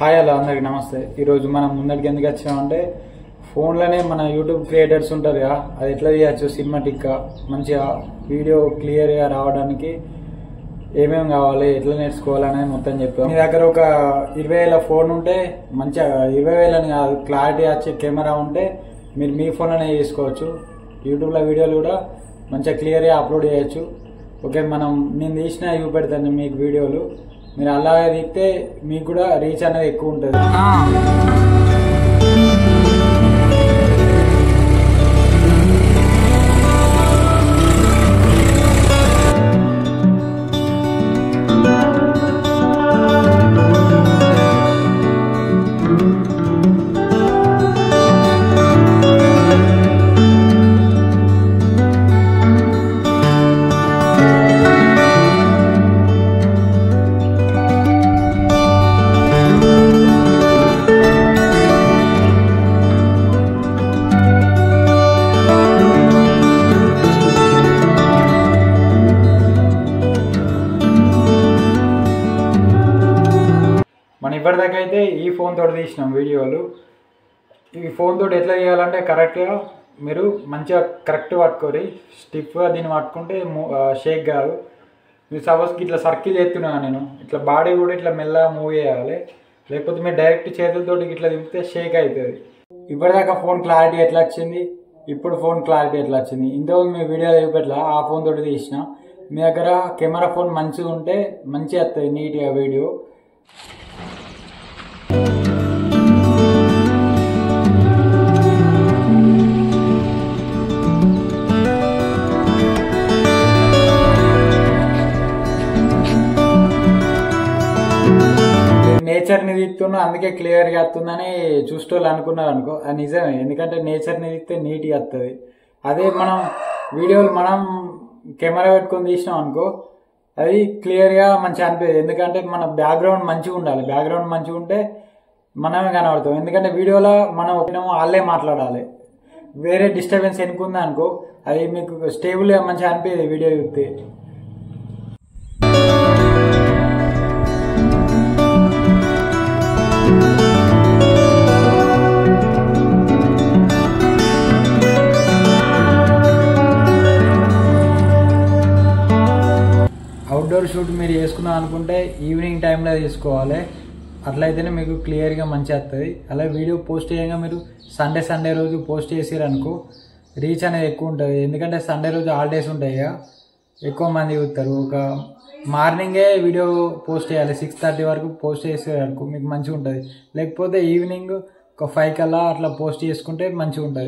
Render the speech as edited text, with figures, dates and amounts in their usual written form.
Hi hello అందరికి నమస్తే. ఈరోజు మనం ముందరికి ఎందుకు వచ్చామంటే ఫోన్లోనే మన యూట్యూబ్ క్రియేటర్స్ ఉంటారు కదా, అది ఎట్లా చేయొచ్చు సినిమాటిక్గా మంచిగా వీడియో క్లియర్గా రావడానికి ఏమేమి కావాలి, ఎట్లా నేర్చుకోవాలనేది మొత్తం చెప్పాం. మీ దగ్గర ఒక 20,000 ఫోన్ ఉంటే మంచిగా 20,000 కాదు, క్లారిటీ వచ్చే కెమెరా ఉంటే మీరు మీ ఫోన్లోనే చేసుకోవచ్చు. యూట్యూబ్లో వీడియోలు కూడా మంచిగా క్లియర్గా అప్లోడ్ చేయొచ్చు. ఓకే, నేను తీసిన చూపెడతాను మీకు వీడియోలు, మీరు అలాగే తీస్తే మీకు కూడా రీచ్ అనేది ఎక్కువ ఉంటుంది. మనం ఇప్పటిదాకా అయితే ఈ ఫోన్ తోటి తీసినాం వీడియోలు. ఈ ఫోన్ తోటి ఎట్లా చేయాలంటే కరెక్ట్గా మీరు మంచిగా కరెక్ట్ పట్టుకోరి, స్టిఫ్గా దీన్ని పట్టుకుంటే షేక్ కాదు. మీరు సపోజ్కి ఇట్లా సర్కిల్ చేస్తున్నాను నేను, ఇట్లా బాడీ కూడా ఇట్లా మెల్లగా మూవ్ చేయాలి, లేకపోతే మీరు డైరెక్ట్ చేతులతోటి ఇట్లా తిప్పితే షేక్ అవుతుంది. ఇప్పటిదాకా ఫోన్ క్లారిటీ ఎట్లా వచ్చింది, ఇప్పుడు ఫోన్ క్లారిటీ ఎట్లా వచ్చింది, ఇంతవరకు మీ వీడియో చూపెట్లా ఆ ఫోన్ తోటి తీసిన. మీ దగ్గర కెమెరా ఫోన్ మంచిగా ఉంటే మంచిగా వస్తుంది నీట్గా వీడియో. నేచర్ని తీస్తున్నా అందుకే క్లియర్గా వస్తుందని చూసేవాళ్ళు అనుకున్నారు అనుకో, అది నిజమే. ఎందుకంటే నేచర్ని తీస్తే నీట్గా వస్తుంది. అదే మనం వీడియోలు మనం కెమెరా పెట్టుకొని తీసినాం అనుకో, అది క్లియర్గా మంచిగా అనిపించదు. ఎందుకంటే మన బ్యాక్గ్రౌండ్ మంచిగా ఉండాలి, బ్యాక్గ్రౌండ్ మంచిగా ఉంటే మనమే కనబడతాం. ఎందుకంటే వీడియోలో మనం వాళ్ళే మాట్లాడాలి, వేరే డిస్టర్బెన్స్ ఎన్నుకుందా అనుకో అది మీకు స్టేబుల్గా మంచిగా అనిపించదు వీడియో చూస్తే. అవుట్డోర్ షూట్ మీరు చేసుకున్నాం అనుకుంటే ఈవినింగ్ టైంలో తీసుకోవాలి, అట్లయితేనే మీకు క్లియర్గా మంచిగా వస్తుంది. అలాగే వీడియో పోస్ట్ చేయగా మీరు సండే రోజు పోస్ట్ చేసారనుకో రీచ్ అనేది ఎక్కువ ఉంటుంది. ఎందుకంటే సండే రోజు హాలిడేస్ ఉంటాయి, ఎక్కువ మంది చూస్తారు. ఒక మార్నింగే వీడియో పోస్ట్ చేయాలి, 6:30 వరకు పోస్ట్ చేసారనుకో మీకు మంచిగా ఉంటుంది. లేకపోతే ఈవినింగ్ ఒక 5 కల్లా అట్లా పోస్ట్ చేసుకుంటే మంచిగా ఉంటుంది.